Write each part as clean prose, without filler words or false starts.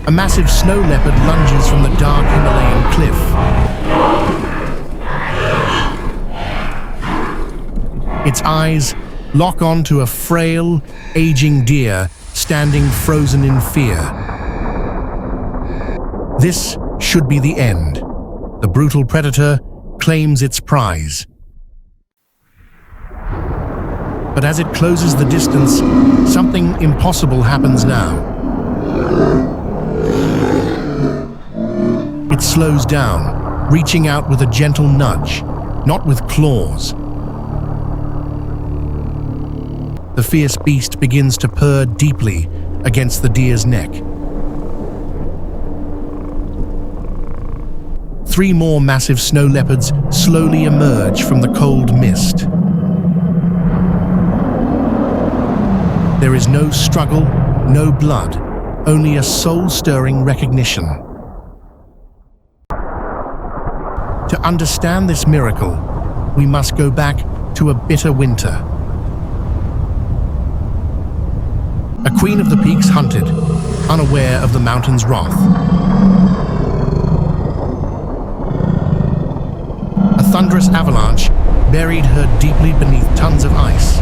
A massive snow leopard lunges from the dark Himalayan cliff. Its eyes lock onto a frail, aging deer standing frozen in fear. This should be the end. The brutal predator claims its prize. But as it closes the distance, something impossible happens now. It slows down, reaching out with a gentle nudge, not with claws. The fierce beast begins to purr deeply against the deer's neck. 3 more massive snow leopards slowly emerge from the cold mist. There is no struggle, no blood, only a soul-stirring recognition. To understand this miracle, we must go back to a bitter winter. A queen of the peaks hunted, unaware of the mountain's wrath. A thunderous avalanche buried her deeply beneath tons of ice.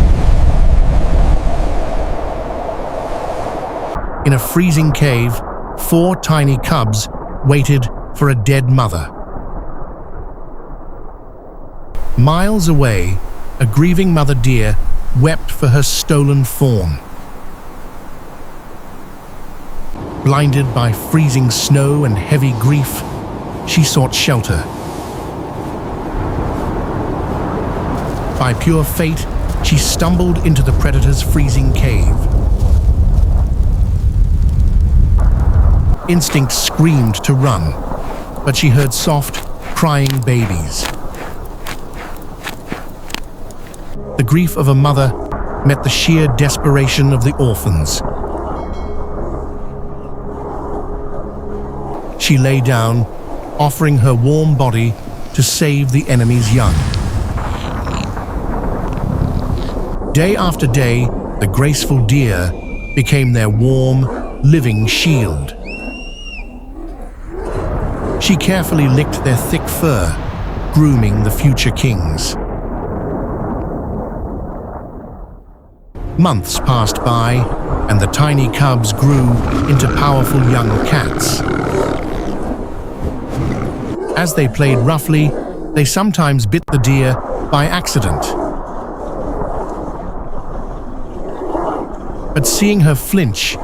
In a freezing cave, 4 tiny cubs waited for a dead mother. Miles away, a grieving mother deer wept for her stolen fawn. Blinded by freezing snow and heavy grief, she sought shelter. By pure fate, she stumbled into the predator's freezing cave. Instinct screamed to run, but she heard soft, crying babies. The grief of a mother met the sheer desperation of the orphans. She lay down, offering her warm body to save the enemy's young. Day after day, the graceful deer became their warm, living shield. She carefully licked their thick fur, grooming the future kings. Months passed by, and the tiny cubs grew into powerful young cats. As they played roughly, they sometimes bit the deer by accident. But seeing her flinch,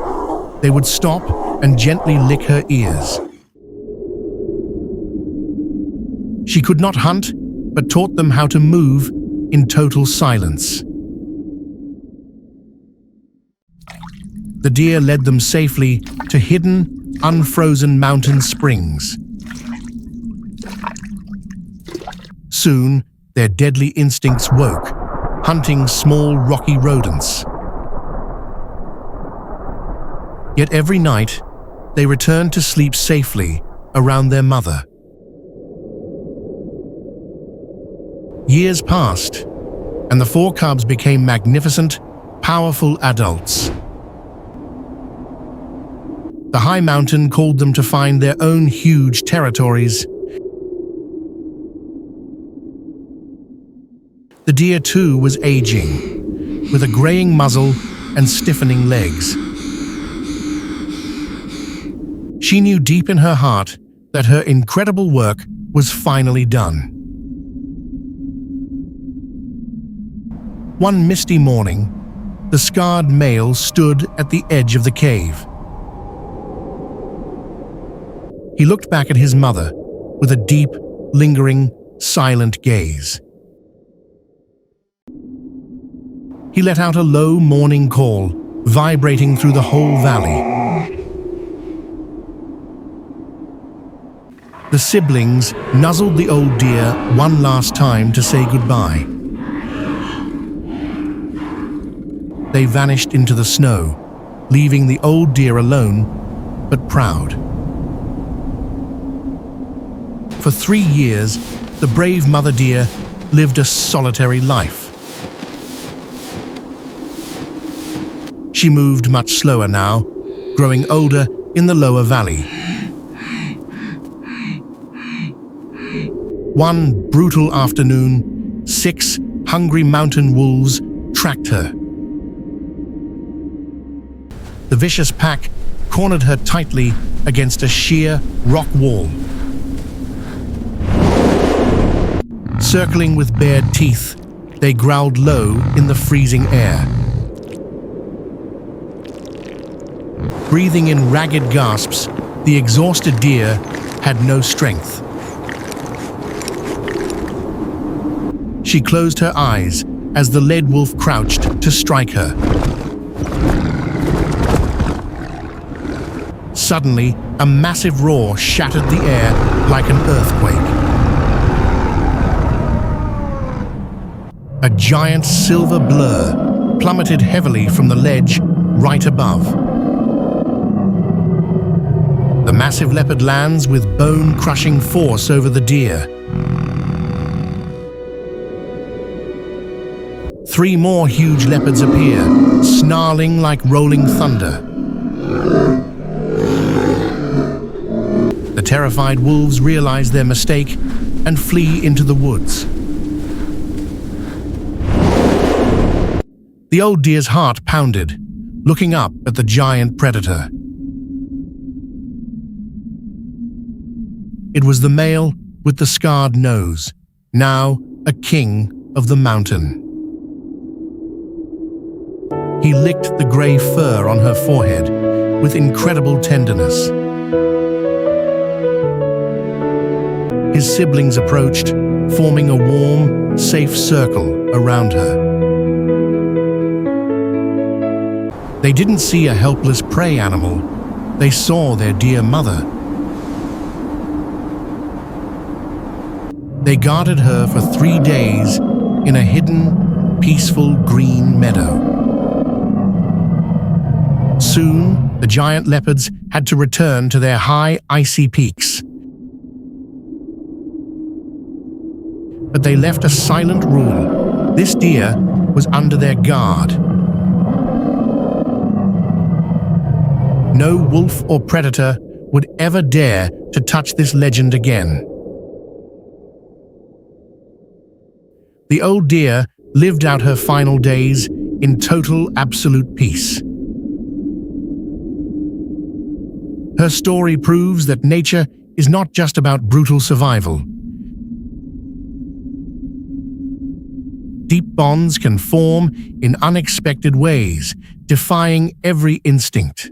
they would stop and gently lick her ears. She could not hunt, but taught them how to move in total silence. The deer led them safely to hidden, unfrozen mountain springs. Soon, their deadly instincts woke, hunting small rocky rodents. Yet every night, they returned to sleep safely around their mother. Years passed, and the 4 cubs became magnificent, powerful adults. The high mountain called them to find their own huge territories. The deer too was aging, with a graying muzzle and stiffening legs. She knew deep in her heart that her incredible work was finally done. One misty morning, the scarred male stood at the edge of the cave. He looked back at his mother with a deep, lingering, silent gaze. He let out a low mourning call, vibrating through the whole valley. The siblings nuzzled the old deer one last time to say goodbye. They vanished into the snow, leaving the old deer alone, but proud. For 3 years, the brave mother deer lived a solitary life. She moved much slower now, growing older in the lower valley. One brutal afternoon, 6 hungry mountain wolves tracked her. The vicious pack cornered her tightly against a sheer rock wall. Circling with bared teeth, they growled low in the freezing air. Breathing in ragged gasps, the exhausted deer had no strength. She closed her eyes as the lead wolf crouched to strike her. Suddenly, a massive roar shattered the air like an earthquake. A giant silver blur plummeted heavily from the ledge right above. The massive leopard lands with bone-crushing force over the deer. 3 more huge leopards appear, snarling like rolling thunder. The terrified wolves realize their mistake and flee into the woods. The old deer's heart pounded, looking up at the giant predator. It was the male with the scarred nose, now a king of the mountain. He licked the gray fur on her forehead with incredible tenderness. His siblings approached, forming a warm, safe circle around her. They didn't see a helpless prey animal. They saw their dear mother. They guarded her for 3 days in a hidden, peaceful green meadow. Soon, the giant leopards had to return to their high, icy peaks. But they left a silent rule. This deer was under their guard. No wolf or predator would ever dare to touch this legend again. The old deer lived out her final days in total, absolute peace. Her story proves that nature is not just about brutal survival. Deep bonds can form in unexpected ways, defying every instinct.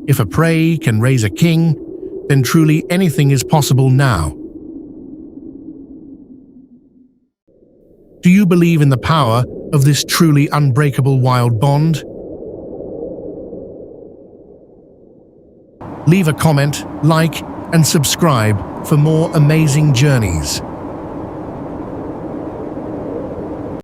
If a prey can raise a king, then truly anything is possible now. Do you believe in the power of this truly unbreakable wild bond? Leave a comment, like, and subscribe for more amazing journeys.